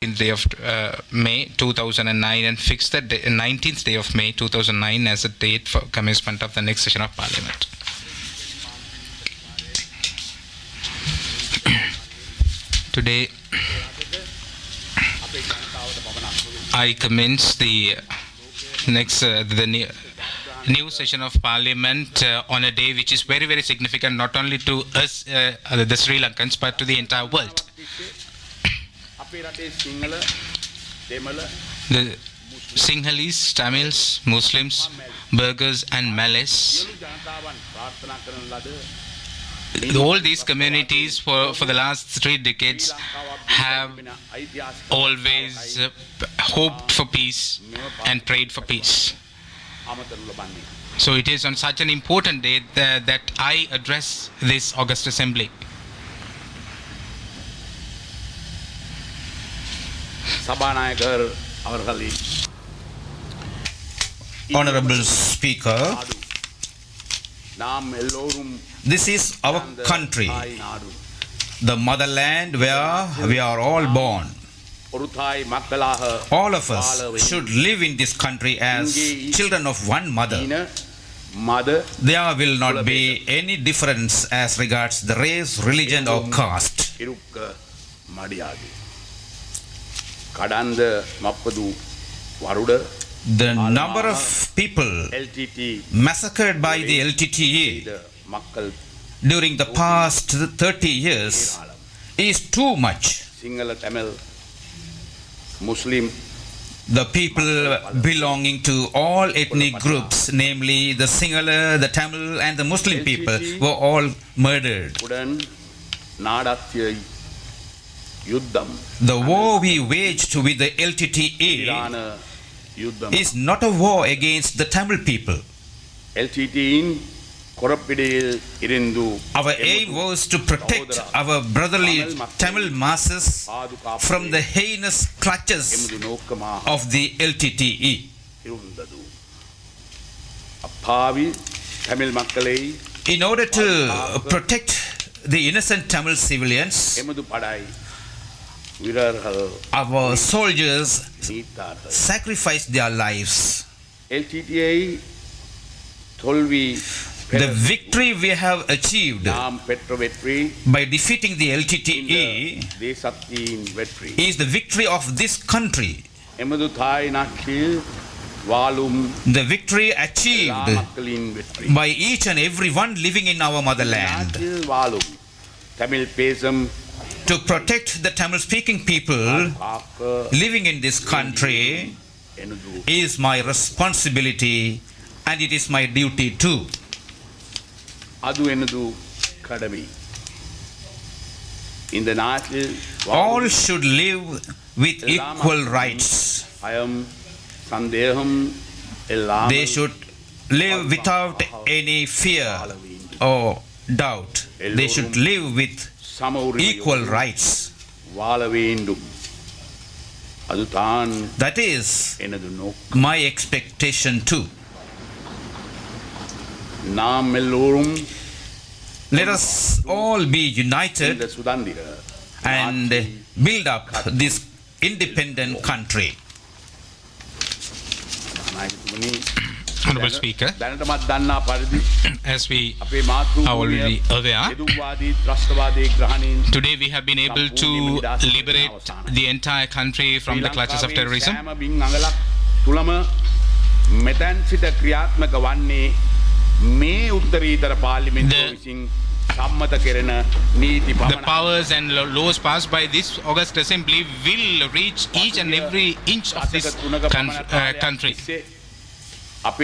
day of May 2009 and fixed the 19th day of May 2009 as a date for commencement of the next session of Parliament. Today, I commence the next new session of Parliament on a day which is very, very significant not only to us, the Sri Lankans, but to the entire world. The Sinhalese, Tamils, Muslims, Burghers and Malays, all these communities for the last 3 decades have always hoped for peace and prayed for peace. So it is on such an important day that I address this August Assembly. Honorable Speaker, this is our country, the motherland where we are all born. All of us should live in this country as children of one mother. There will not be any difference as regards the race, religion or caste. The number of people massacred by the LTTE during the past 30 years is too much. The people belonging to all ethnic groups, namely the Sinhala, the Tamil and the Muslim people, were all murdered. The war we waged with the LTTE is not a war against the Tamil people. Our aim was to protect our brotherly Tamil masses from the heinous clutches of the LTTE. In order to protect the innocent Tamil civilians, our soldiers sacrificed their lives. The victory we have achieved by defeating the LTTE is the victory of this country. The victory achieved by each and every one living in our motherland. To protect the Tamil speaking people living in this country is my responsibility and it is my duty too. All should live with equal rights. They should live without any fear or doubt. They should live with equal rights. That is my expectation too. Let us all be united and build up this independent country. Honorable Speaker, as we are already aware, today we have been able to liberate the entire country from the clutches of terrorism. The powers and laws passed by this August Assembly will reach each and every inch of this country. For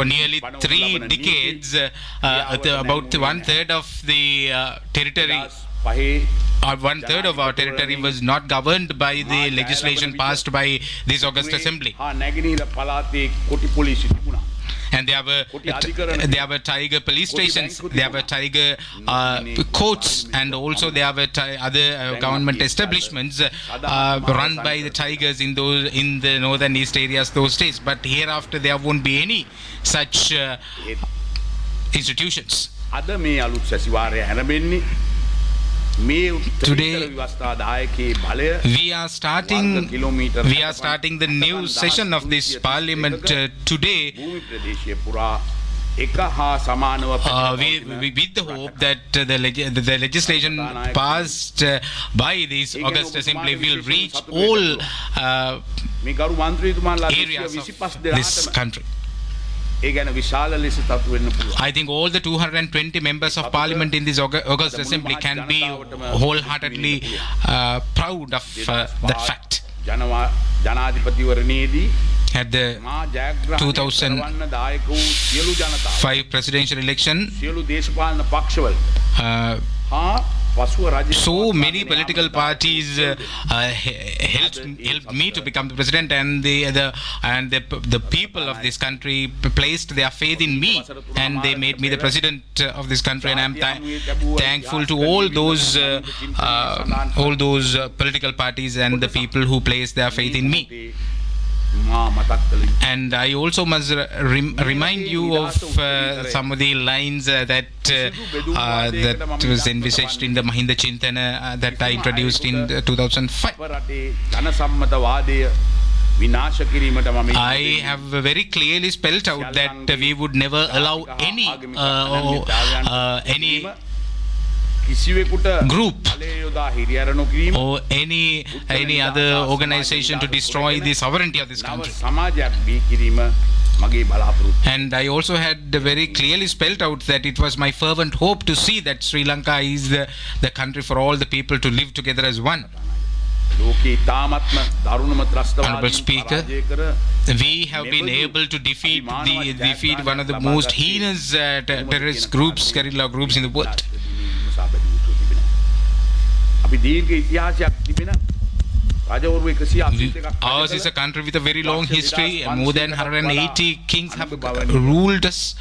nearly 3 decades, about 1/3 of the territory, or 1/3 of our territory was not governed by the legislation passed by this August Assembly. And there were tiger police stations, there were tiger courts, and also there were other government establishments run by the tigers in the northern east areas, those states. But hereafter there won't be any such institutions. Today we are starting the new session of this parliament today with the hope that the legislation passed by this August Assembly will reach all areas of this country. I think all the 220 members of parliament in this August Assembly can be wholeheartedly proud of that fact. At the 2005 presidential election, so many political parties helped me to become the president, and the people of this country placed their faith in me, and they made me the president of this country. And I am thankful to all those political parties and the people who placed their faith in me. And I also must remind you of some of the lines that was envisaged in the Mahinda Chintana that I introduced in 2005. I have very clearly spelled out that we would never allow any group or any other organization to destroy the sovereignty of this country. And I also had very clearly spelled out that it was my fervent hope to see that Sri Lanka is the country for all the people to live together as one. Honorable Speaker, we have been able to defeat one of the most heinous terrorist groups, guerrilla groups in the world. Ours is a country with a very long history. More than 180 kings have ruled us,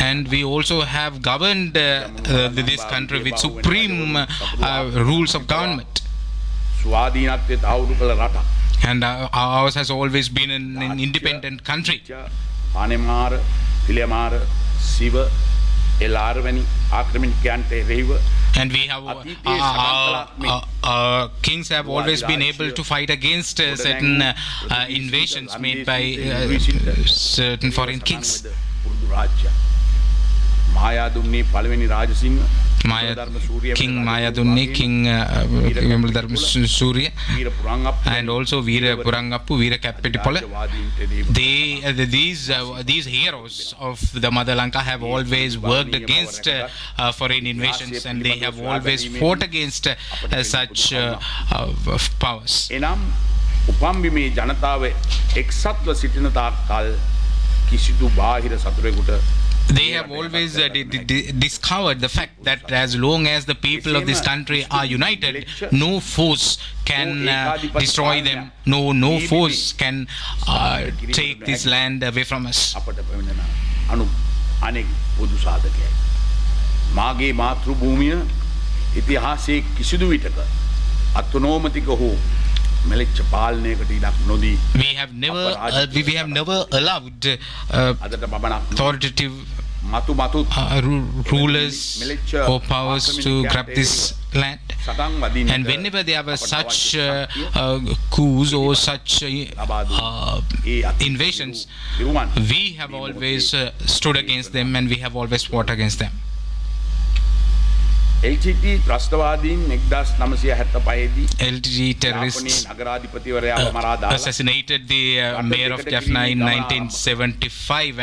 and we also have governed this country with supreme rules of government. And ours has always been an independent country. And we have kings have always been able to fight against certain invasions made by certain foreign kings. King Mayadunni, King Vimaladharma Surya, and also Veera Purangappu, Veera Kappettipola. These heroes of the Mother Lanka have always worked against foreign invasions, and they have always fought against such powers. They have always discovered the fact that as long as the people of this country are united, no force can destroy them. No force can take this land away from us. We have never allowed authoritative rulers or powers to grab this land. And whenever there were such coups or such invasions, we have always stood against them, and we have always fought against them. LTTE terrorists assassinated the mayor of Jaffna in 1975,